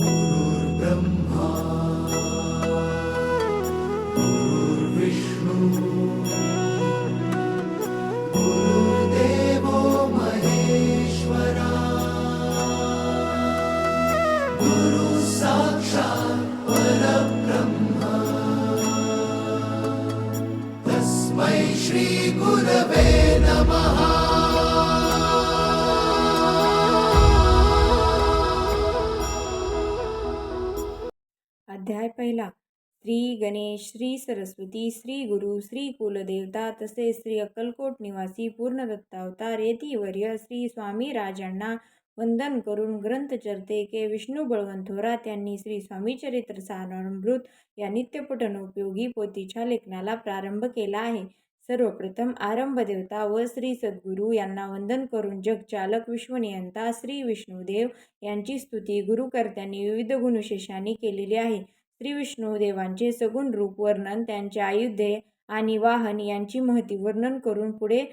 गुरुर्ब्रह्मा गुरुर्विष्णू गुरुर्देवो महेश्वरा गुरु साक्षात् परब्रह्म तस्मै श्री गुरवे नमः। अध्याय पहिला। श्री गणेश, श्री सरस्वती, श्री गुरु, श्री कुलदेवता तसेच श्री अक्कलकोट निवासी पूर्ण दत्तावतार यतिवर्य श्री स्वामी राजांना वंदन करून ग्रंथचर्ते के विष्णू बळवंत थोरात यांनी श्री स्वामी चरित्र सारामृत या नित्यपठनोपयोगी पोथीच्या लेखनाला प्रारंभ केला आहे. सर्वप्रथम आरंभ देवता व श्री सद्गुरू यांना वंदन करून जगचालक विश्वनियंता श्री विष्णुदेव यांची स्तुती गुरुकर्त्यांनी विविध गुणविशेषांनी केलेली आहे. श्री विष्णुदेवांचे सगुण रूप वर्णन, त्यांचे आयुधे आणि वाहन यांची महती वर्णन करून पुढे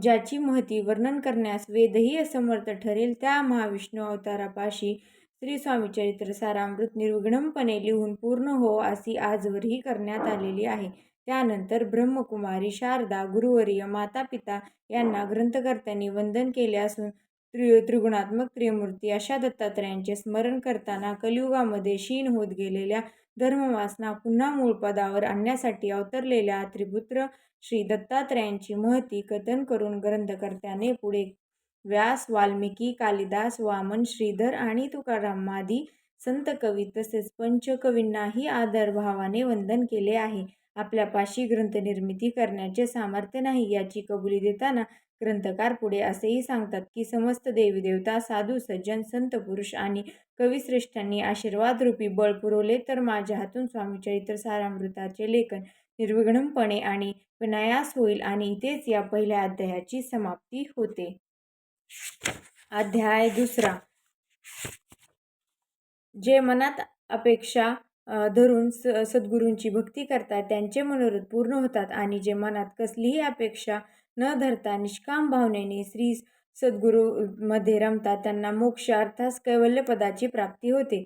ज्याची महती वर्णन करण्यास वेदही असमर्थ ठरेल त्या महाविष्णू अवतारापाशी श्री स्वामी चरित्र सारामृत निर्विघ्नपणे लिहून पूर्ण हो अशी आजवरही करण्यात आलेली आहे. त्यानंतर ब्रह्मकुमारी शारदा गुरुवर्य माता पिता यांना ग्रंथकर्त्यांनी वंदन केले असून त्रिगुणात्मक त्रिमूर्ती अशा दत्तात्रयांचे स्मरण करताना कलियुगामध्ये क्षीण होत गेलेल्या धर्मवासना पुन्हा मूळ पदावर आणण्यासाठी अवतरलेल्या त्रिपुत्र श्री दत्तात्रयांची महती कथन करून ग्रंथकर्त्याने पुढे व्यास, वाल्मिकी, कालिदास, वामन, श्रीधर आणि तुकारामादी संत कवी तसेच पंचकवींनाही आदरभावाने वंदन केले आहे. आपल्यापाशी ग्रंथनिर्मिती करण्याचे सामर्थ्य नाही याची कबुली देताना ग्रंथकार पुढे असेही सांगतात की समस्त देवी देवता, साधू सज्जन, संत पुरुष आणि कविश्रेष्ठांनी आशीर्वादरूपी बळ पुरवले तर माझ्या हातून स्वामी चरित्र सारामृताचे लेखन निर्विघ्नपणे आणि विनायास होईल आणि इथेच या पहिल्या अध्यायाची समाप्ती होते. अध्याय दुसरा. जे मनात अपेक्षा धरून सद्गुरूंची भक्ती करतात त्यांचे मनोरथ पूर्ण होतात आणि जे मनात कसलीही अपेक्षा न धरता निष्काम भावनेने श्री सद्गुरूमध्ये रमतात त्यांना मोक्ष अर्थात कैवल्यपदाची प्राप्ती होते.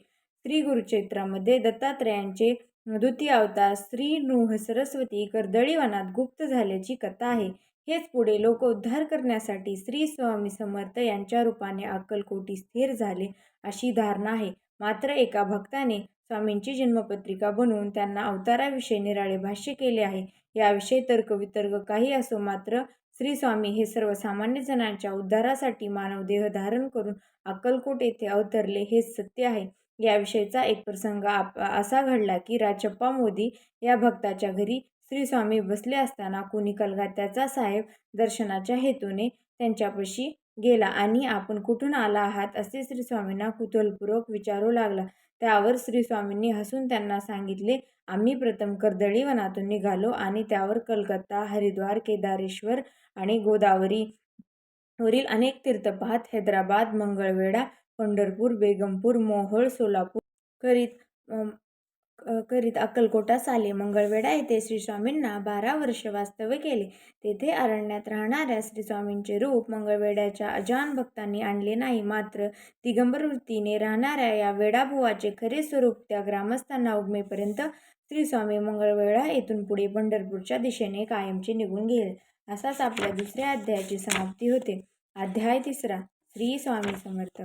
श्री गुरुचरित्रामध्ये दत्तात्रयांचे द्वितीय अवतार श्री नृह सरस्वती कर्दळीवनात गुप्त झाल्याची कथा आहे. हेच पुढे लोकोद्धार करण्यासाठी श्री स्वामी समर्थ यांच्या रूपाने अक्कलकोटी स्थिर झाले अशी धारणा आहे. मात्र एका भक्ताने स्वामींची जन्मपत्रिका बनवून त्यांना अवताराविषयी निराळे भाष्य केले आहे. याविषयी तर्कवितर्क काही असो, मात्र श्री स्वामी हे सर्वसामान्य जणांच्या उद्धारासाठी मानवदेह धारण करून अक्कलकोट येथे अवतरले हेच सत्य आहे. याविषयीचा एक प्रसंग असा घडला की राचप्पा मोदी या भक्ताच्या घरी श्री स्वामी बसले असताना कोणी कलकत्त्याचा साहेब दर्शनाच्या हेतूने त्यांच्यापाशी गेला आणि आपण कुठून आला आहात असे श्री स्वामींना कुतूहलपूर्वक विचारू लागला. त्यावर श्री स्वामींनी हसून त्यांना सांगितले, आम्ही प्रथम कर्दळीवनातून निघालो आणि त्यावर कलकत्ता, हरिद्वार, केदारेश्वर आणि गोदावरीवरील अनेक तीर्थ पाहत हैदराबाद, मंगळवेढा, पंढरपूर, बेगमपूर, मोहोळ, सोलापूर करीत अक्कलकोटास आले. मंगळवेढा येथे श्री स्वामींना 12 वर्ष वास्तव्य केले. तेथे अरण्यात राहणाऱ्या श्री स्वामींचे रूप मंगळवेढ्याच्या अजान भक्तांनी आणले नाही. मात्र दिगंबर वृत्तीने राहणाऱ्या या वेडाभुवाचे खरे स्वरूप त्या ग्रामस्थांना उगमेपर्यंत श्री स्वामी मंगळवेढा येथून पुढे पंढरपूरच्या दिशेने कायमचे निघून गेले. असाच आपल्या दुसऱ्या अध्यायाची समाप्ती होते. अध्याय तिसरा. श्री स्वामी समर्थ.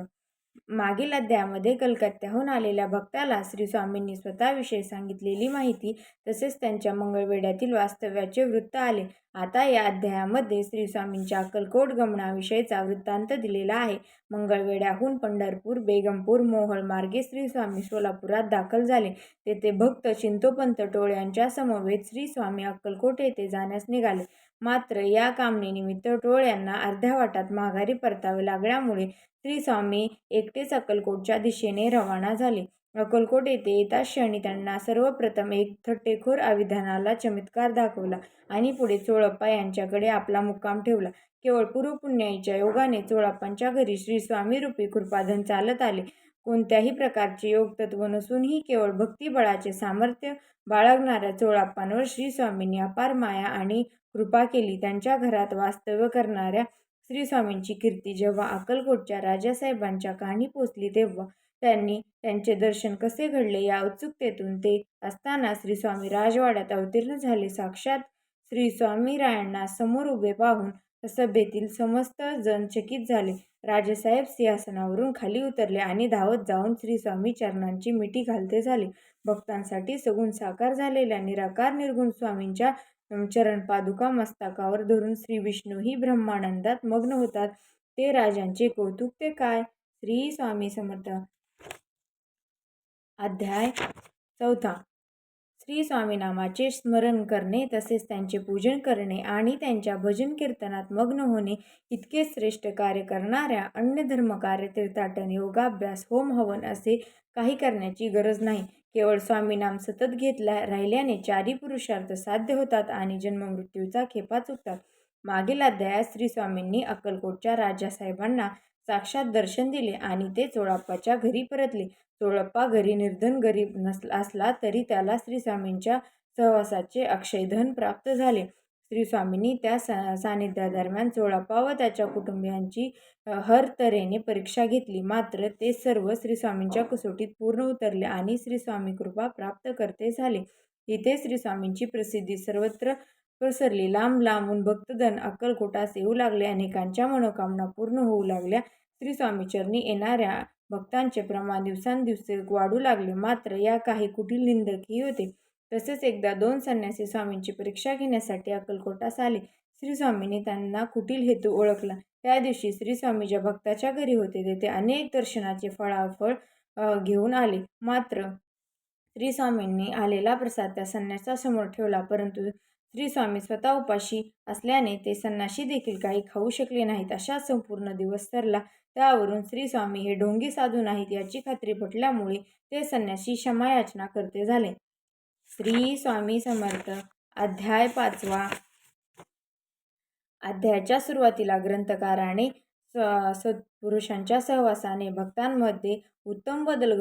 मागील अध्यायामध्ये कलकत्त्याहून आलेल्या भक्ताला श्री स्वामींनी स्वतःविषयी सांगितलेली माहिती तसेच त्यांच्या मंगळवेढ्यातील वास्तव्याचे वृत्त आले. आता या अध्यायामध्ये श्री स्वामींच्या अक्कलकोट गमनाविषयीचा वृत्तांत दिलेला आहे. मंगळवेढ्याहून पंढरपूर, बेगमपूर, मोहोळ मार्गे श्री स्वामी सोलापुरात दाखल झाले. तेथे भक्त चिंतोपंत टोळ यांच्या समवेत श्री स्वामी अक्कलकोट येथे जाण्यास निघाले. मात्र या कामनेनिमित्त टोळ यांना अर्ध्या वाटात माघारी परतावे लागल्यामुळे श्री स्वामी एकटेच अक्कलकोटच्या दिशेने रवाना झाले. अक्कलकोट येथे येताच क्षणी त्यांना सर्वप्रथम एक थट्टेखोर अविधानाला चमत्कार दाखवला आणि पुढे चोळप्पा यांच्याकडे आपला मुक्काम ठेवला. केवळ पूर्वपुण्याईच्या योगाने चोळप्पांच्या घरी श्री स्वामीरूपी कृपाधन चालत आले. कोणत्याही प्रकारचे योगतत्व नसूनही केवळ भक्तिबळाचे सामर्थ्य बाळगणाऱ्या चोळप्पांवर श्री स्वामींनी अपार माया आणि कृपा केली. त्यांच्या घरात वास्तव्य करणाऱ्या श्री स्वामींची कीर्ती जेव्हा अक्कलकोटच्या राजासाहेबांच्या कानी पोचली तेव्हा त्यांनी त्यांचे दर्शन कसे घडले या उत्सुकतेतून ते असताना श्री स्वामी राजवाड्यात अवतीर्ण झाले. साक्षात श्री स्वामीरायांना समोर उभे पाहून सभेतील समस्त जण चकित झाले. राजेसाहेब सिंहासनावरून खाली उतरले आणि धावत जाऊन श्री स्वामी चरणांची मिठी घालते झाले. भक्तांसाठी सगुण साकार झालेल्या निराकार निर्गुण स्वामींच्या चरणपादुका मस्तकावर धरून श्री विष्णूही ब्रह्मानंदात मग्न होतात. ते राजांचे कौतुक ते काय. श्री स्वामी समर्थ. अध्याय 4. श्री स्वामी नामाचे स्मरण करणे तसेच त्यांचे पूजन करणे आणि त्यांच्या भजन कीर्तनात मग्न होणे इतके श्रेष्ठ कार्य करणाऱ्या अन्य धर्मकार्य, तीर्थाटन, योगाभ्यास, होम हवन असे काही करण्याची गरज नाही. केवळ स्वामी नाम सतत घेत राहिल्याने चारी पुरुषार्थ साध्य होतात आणि जन्ममृत्यूचा खेपा चुकतात. मागील अध्यायात श्री स्वामींनी अक्कलकोटच्या राजासाहेबांना साक्षात दर्शन दिले आणि ते चोळप्पाच्या घरी परतले. चोळप्पा घरी निर्धन गरीब असला तरी त्याला श्री स्वामींच्या सहवासाचे अक्षयधन प्राप्त झाले. श्री स्वामींनी त्या सानिध्यादरम्यान चोळप्पा व त्याच्या कुटुंबियांची हर तऱ्हेने परीक्षा घेतली. मात्र ते सर्व श्री स्वामींच्या कसोटीत पूर्ण उतरले आणि श्री स्वामी कृपा प्राप्त करते झाले. इथे श्री स्वामींची प्रसिद्धी सर्वत्र पसरली. लांब लांबून भक्तजन अक्कलकोटास येऊ लागले. अनेकांच्या मनोकामना पूर्ण होऊ लागल्या. श्री स्वामीचरणी येणाऱ्या भक्तांचे प्रमाण दिवसांदिवस वाढू लागले. मात्र या काही कुटील निंदकही होते. तसेच एकदा 2 संन्यासी स्वामींची परीक्षा घेण्यासाठी अक्कलकोटास आले. श्री स्वामींनी त्यांना कुटील हेतू ओळखला. त्या दिवशी श्री स्वामी ज्या भक्ताच्या घरी होते तेथे अनेक दर्शनाचे फळाफळ घेऊन आले. मात्र श्री स्वामींनी आलेला प्रसाद त्या संन्यासासमोर ठेवला, परंतु श्री स्वामी स्वतः उपाशी असल्याने ते संन्यासी देखील काही खाऊ शकले नाहीत. अशा संपूर्ण दिवस सरला. त्यावरून श्री स्वामी हे ढोंगी साधू नाहीत याची खात्री पटल्यामुळे ते संन्यासी क्षमायाचना करते झाले. श्री स्वामी समर्थ. अध्याय 5. अध्यायाच्या सुरुवातीला ग्रंथकाराने सत्पुरुषांच्या सहवासाने भक्तांमध्ये उत्तम बदल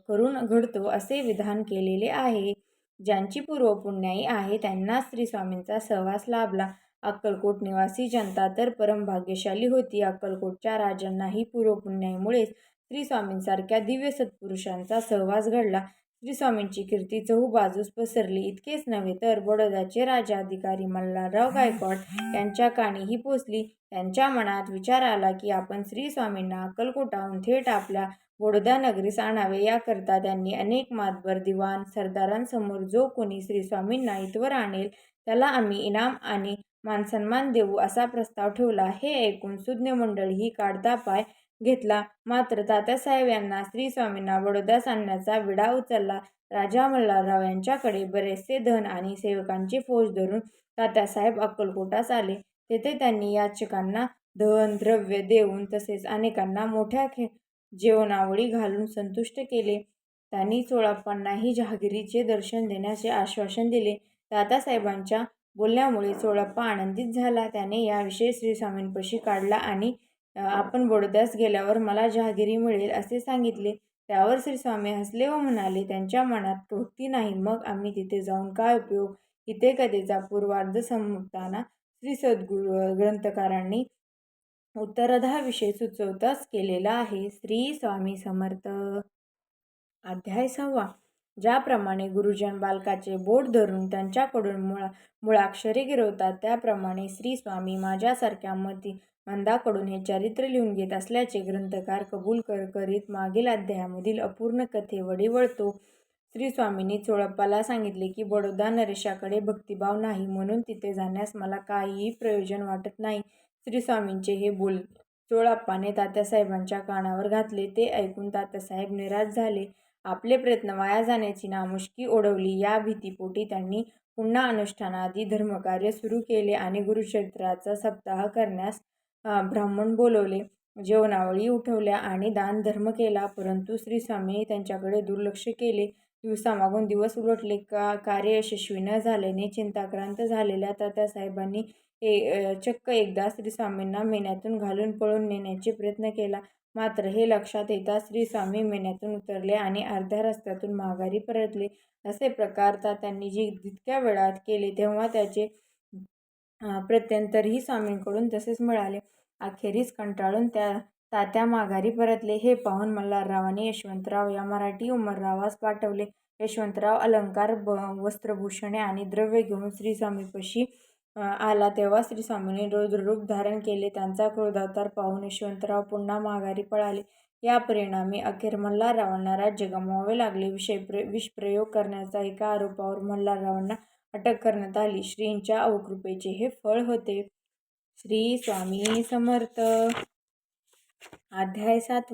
करून घडतो असे विधान केलेले आहे. ज्यांची पूर्वपुण्याई आहे त्यांना श्री स्वामींचा सहवास लाभला. अक्कलकोट निवासी जनता तर परमभाग्यशाली होती. अक्कलकोटच्या राजांनाही पूर्वपुण्याईमुळेच श्री स्वामींसारख्या दिव्य सत्पुरुषांचा सहवास घडला. श्री स्वामींची कीर्ती चहूबाजूस पसरली. इतकेच नव्हे तर बडोद्याचे राजाधिकारी मल्हारराव गायकवाड यांच्या कानीही पोचली. त्यांच्या मनात विचार आला की आपण श्री स्वामींना अक्कलकोटाहून थेट आपल्या बडोदा नगरीस आणावे. याकरता त्यांनी अनेक मातबर, दिवाण, सरदारांसमोर जो कोणी श्री स्वामींना इथवर आणेल त्याला आम्ही इनाम आणि मानसन्मान देऊ असा प्रस्ताव ठेवला. हे ऐकून सुज्ञ मंडळीही काढता पाय घेतला. मात्र तात्यासाहेब यांना श्री स्वामींना बडोद्यास आणण्याचा विडा उचलला. राजा मल्हारराव यांच्याकडे बरेचसे धन आणि सेवकांची फौज धरून तात्यासाहेब अक्कलकोटास आले. तेथे त्यांनी याचकांना धन द्रव्य देऊन तसेच अनेकांना मोठ्या जेवणावळी घालून संतुष्ट केले. त्यांनी चोळप्पांनाही जहागिरीचे दर्शन देण्याचे आश्वासन दिले. तात्यासाहेबांच्या बोलण्यामुळे चोळप्पा आनंदित झाला. त्याने याविषयी श्री स्वामींपाशी काढला आणि आपण बडोद्यास गेल्यावर मला जहागिरी मिळेल असे सांगितले. त्यावर श्री स्वामी हसले व म्हणाले, त्यांच्या मनात भक्ती नाही, मग आम्ही तिथे जाऊन काय उपयोग. इथे कथेचा पूर्वार्ध संपताना श्री सद्गुरू ग्रंथकारांनी उत्तरार्धाविषयी सुचवताच केलेला आहे. श्री स्वामी समर्थ. अध्याय 6. ज्याप्रमाणे गुरुजन बालकाचे बोट धरून त्यांच्याकडून मुळाक्षरे गिरवतात त्याप्रमाणे श्री स्वामी माझ्यासारख्या मंदाकडून हे चरित्र लिहून घेत असल्याचे ग्रंथकार कबूल करीत मागील अध्यायामधील अपूर्ण कथेवडी वळतो. श्री स्वामींनी चोळप्पाला सांगितले की बडोदा नरेशाकडे भक्तिभाव नाही, म्हणून तिथे जाण्यास मला काहीही प्रयोजन वाटत नाही. श्री स्वामींचे हे बोल चोळप्पाने तात्यासाहेबांच्या कानावर घातले. ते ऐकून तात्यासाहेब निराश झाले. आपले प्रयत्न वाया जाण्याची नामुष्की ओढवली. या भीतीपोटी त्यांनी पुन्हा अनुष्ठानादी धर्मकार्य सुरू केले आणि गुरुचरित्राचा सप्ताह करण्यास ब्राह्मण बोलवले, जेवणावळी उठवल्या आणि दान धर्म केला. परंतु श्री स्वामींनी त्यांच्याकडे दुर्लक्ष केले. दिवसामागून दिवस उलटले. कार्य यशस्वी न झाल्याने चिंताक्रांत झालेल्या तात्यासाहेबांनी चक्क एकदा श्री स्वामींना मेन्यातून घालून पळून नेण्याचे प्रयत्न केला. मात्र हे लक्षात येताच श्री स्वामी मेन्यातून उतरले आणि अर्ध्या रस्त्यातून माघारी परतले. असे प्रकार त्यांनी जितक्या वेळात केले तेव्हा त्याचे प्रत्यंतरही स्वामींकडून तसेच मिळाले. अखेरीस कंटाळून तात्या माघारी परतले. हे पाहून मल्हाररावांनी यशवंतराव या मराठी उमररावास पाठवले. यशवंतराव अलंकार, वस्त्रभूषणे आणि द्रव्य घेऊन श्रीस्वामीपाशी आला तेव्हा श्रीस्वामींनी रौद्ररूप धारण केले. त्यांचा क्रोधावतार पाहून यशवंतराव पुन्हा माघारी पळाले. या परिणामी अखेर मल्हाररावांना राज्य गमवावे लागले. विषप्रयोग करण्याचा एका आरोपावर मल्हाररावांना अटक करण्यात आली. श्रींच्या अवकृपेचे हे फळ होते. श्री स्वामी समर्थ. अध्याय 7.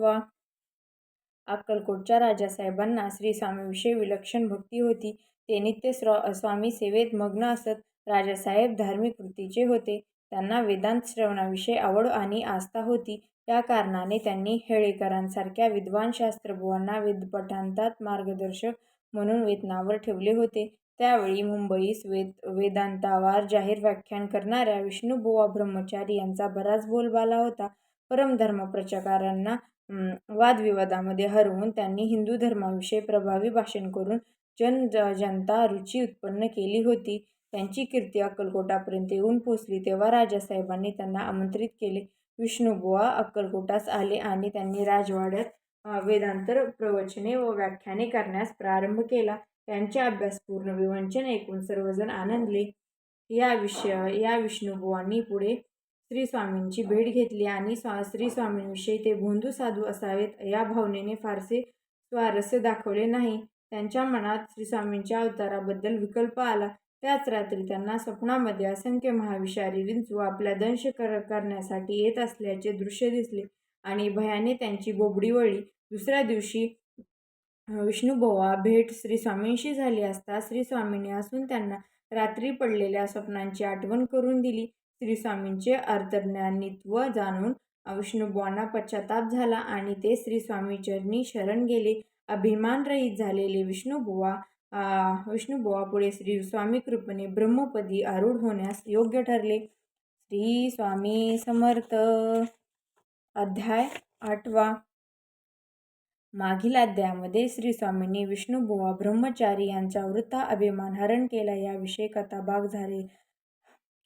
अक्कलकोटच्या राजासाहेबांना श्रीस्वामीविषयी विलक्षण भक्ती होती. ते नित्य स्वामी सेवेत मग्न असत. राजासाहेब धार्मिक वृत्तीचे होते. त्यांना वेदांत श्रवणाविषयी आवड आणि आस्था होती. या कारणाने त्यांनी हेळेकरांसारख्या विद्वान शास्त्रज्ञांना वेदपठणांत मार्गदर्शक म्हणून वेतनावर ठेवले होते. त्यावेळी मुंबईस वेदांतावर जाहीर व्याख्यान करणाऱ्या विष्णुबुवा ब्रह्मचारी यांचा बराच बोलबाला होता. परमधर्मप्रचारकांना वादविवादामध्ये हरवून त्यांनी हिंदू धर्माविषयी प्रभावी भाषण करून जनता रुची उत्पन्न केली होती. त्यांची कीर्ती अक्कलकोटापर्यंत येऊन पोचली तेव्हा राजासाहेबांनी त्यांना आमंत्रित केले. विष्णुबुवा अक्कलकोटास आले आणि त्यांनी राजवाड्यात वेदांत प्रवचने व व्याख्याने करण्यास प्रारंभ केला. त्यांचे अभ्यासपूर्ण विवंचन ऐकून सर्वजण आनंदले. या विष्णुबुवांनी पुढे श्रीस्वामींची भेट घेतली आणि श्रीस्वामींविषयी ते भोंदू साधू असावेत या भावनेने फारसे स्वारस्य दाखवले नाही. त्यांच्या मनात श्रीस्वामींच्या अवताराबद्दल विकल्प आला. त्याच रात्री त्यांना स्वप्नामध्ये असंख्य महाविषारी विंचू आपला दंश करण्यासाठी येत असल्याचे दृश्य दिसले आणि भयाने त्यांची बोबडी वळली. दुसऱ्या दिवशी विष्णुबुवा भेट श्रीस्वामींशी झाली असता श्रीस्वामींनी हसून त्यांना रात्री पडलेल्या स्वप्नांची आठवण करून दिली. श्रीस्वामींचे अर्थज्ञानित्व जाणून विष्णुबुवांना पश्चाताप झाला आणि ते श्रीस्वामीचरणी शरण गेले. अभिमानरहित झालेले विष्णुबुवा पुढे श्रीस्वामी कृपेने ब्रह्मपदी आरूढ होण्यास योग्य ठरले. श्री स्वामी समर्थ. अध्याय 8. मागील अध्यायामध्ये श्रीस्वामींनी विष्णुबुवा ब्रह्मचारी यांचा वृथा अभिमान हरण केला याविषयी कथाभाग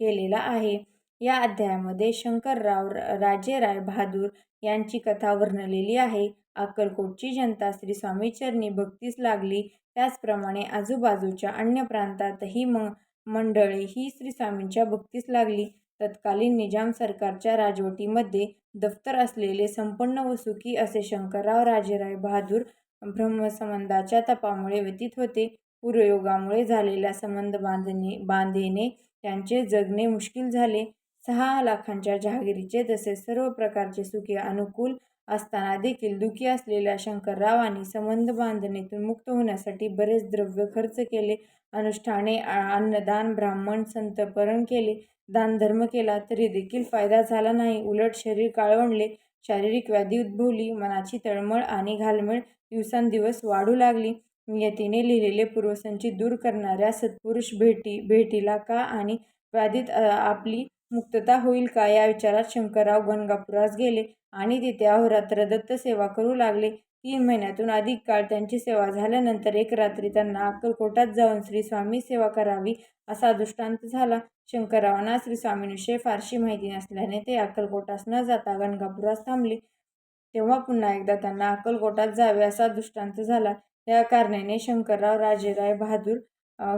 केलेला आहे. या अध्यायामध्ये शंकरराव राजेराय बहादूर यांची कथा वर्णलेली आहे. अक्कलकोटची जनता श्रीस्वामीचरणी भक्तीस लागली. त्याचप्रमाणे आजूबाजूच्या अन्य प्रांतातही मंडळी ही श्रीस्वामींच्या भक्तीस लागली. तत्कालीन निजाम सरकारच्या राजवटीमध्ये दफ्तर असलेले संपन्न व सुखी असे शंकरराव राजेराय बहादूर ब्रह्मसंबंधाच्या तपामुळे व्यतीत होते. पूर्वयोगामुळे झालेल्या संबंध बांधेने त्यांचे जगणे मुश्किल झाले. 6 लाखांच्या जहागिरीचे तसेच सर्व प्रकारचे सुखे अनुकूल असताना देखील दुःखी असलेल्या शंकररावांनी संबंध बांधणीतून मुक्त होण्यासाठी बरेच द्रव्य खर्च केले. अनुष्ठाने, अन्नदान, ब्राह्मण संतर्पण केले, दानधर्म केला तरी देखील फायदा झाला नाही. उलट शरीर काळवंडले, शारीरिक व्याधी उद्भवली, मनाची तळमळ आणि घालमेल दिवसांदिवस वाढू लागली. नियतीने लिहिलेले पूर्वसंचित दूर करणाऱ्या सत्पुरुष भेटीला का आणि व्याधीत आपली मुक्तता होईल का या विचारात शंकरराव गणगापुरास गेले आणि तिथे अहोरात्र दत्त सेवा करू लागले. 3 महिन्यातून अधिक काळ त्यांची सेवा झाल्यानंतर एक रात्री त्यांना अक्कलकोटात जाऊन श्रीस्वामी सेवा करावी असा दृष्टांत झाला. शंकररावांना श्रीस्वामींविषयी फारशी माहिती नसल्याने ते अक्कलकोटास न जाता गणगापुरास थांबले. तेव्हा पुन्हा एकदा त्यांना अक्कलकोटात जावे असा दृष्टांत झाला. या कारणाने शंकरराव राजेराय बहादूर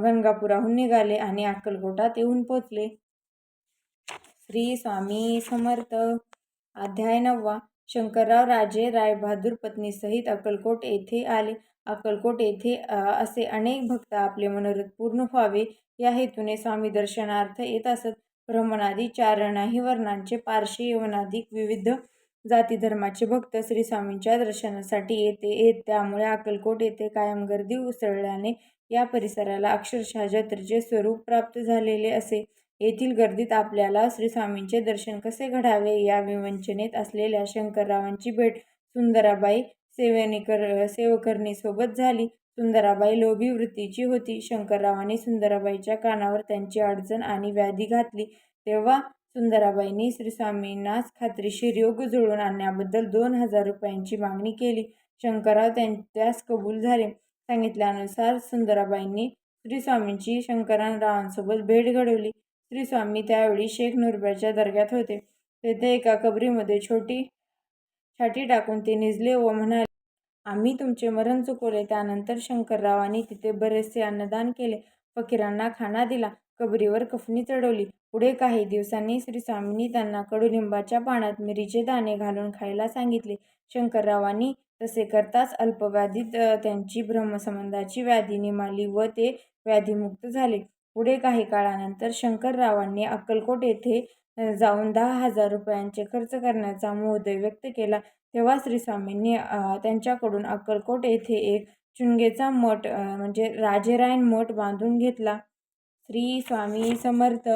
गणगापुराहून निघाले आणि अक्कलकोटात येऊन पोचले. श्री स्वामी समर्थ. अध्याय 9. शंकरराव राजे रायबहादूर पत्नीसहित अक्कलकोट येथे आले. अक्कलकोट येथे असे अनेक भक्त आपले मनोरथ पूर्ण व्हावे या हेतूने स्वामी दर्शनार्थ येत असत. ब्राह्मणादी 4 वर्णांचे, पारशी, यवनादी विविध जाती धर्माचे भक्त श्रीस्वामींच्या दर्शनासाठी येत. त्यामुळे अक्कलकोट येथे कायम गर्दी उसळल्याने या परिसराला अक्षरशः जत्रेचे स्वरूप प्राप्त झालेले असे. येथील गर्दीत आपल्याला श्रीस्वामींचे दर्शन कसे घडावे या विवंचनेत असलेल्या शंकररावांची भेट सुंदराबाई सेवकरणीसोबत झाली. सुंदराबाई लोभी वृत्तीची होती. शंकररावांनी सुंदराबाईच्या कानावर त्यांची अडचण आणि व्याधी घातली तेव्हा सुंदराबाईंनी श्रीस्वामींनाच खात्रीशीर योग जुळवून आणण्याबद्दल 2,000 रुपयांची मागणी केली. शंकरराव त्यास कबूल झाले. सांगितल्यानुसार सुंदराबाईंनी श्रीस्वामींची शंकररावांसोबत भेट घडवली. श्रीस्वामी त्यावेळी शेख नुरब्याच्या दर्ग्यात होते. तेथे एका कबरीमध्ये छाती टाकून ते निजले व म्हणाले, आम्ही तुमचे मरण चुकवले. त्यानंतर शंकररावांनी तिथे बरेचसे अन्नदान केले. फकीरांना खाना दिला. कबरीवर कफनी चढवली. पुढे काही दिवसांनी श्री स्वामींनी त्यांना कडुलिंबाच्या पानात मिरीचे दाणे घालून खायला सांगितले. शंकररावांनी तसे करताच अल्पव्याधीत त्यांची ब्रह्मसंबंधाची व्याधी निमाली व ते व्याधीमुक्त झाले. पुढे काही काळानंतर शंकररावांनी अक्कलकोट येथे जाऊन 10,000 रुपयांचे खर्च करण्याचा मोह व्यक्त केला. तेव्हा श्री स्वामींनी त्यांच्याकडून अक्कलकोट येथे एक चुणगेचा मठ म्हणजे राजेरायण मठ बांधून घेतला. श्री स्वामी समर्थ.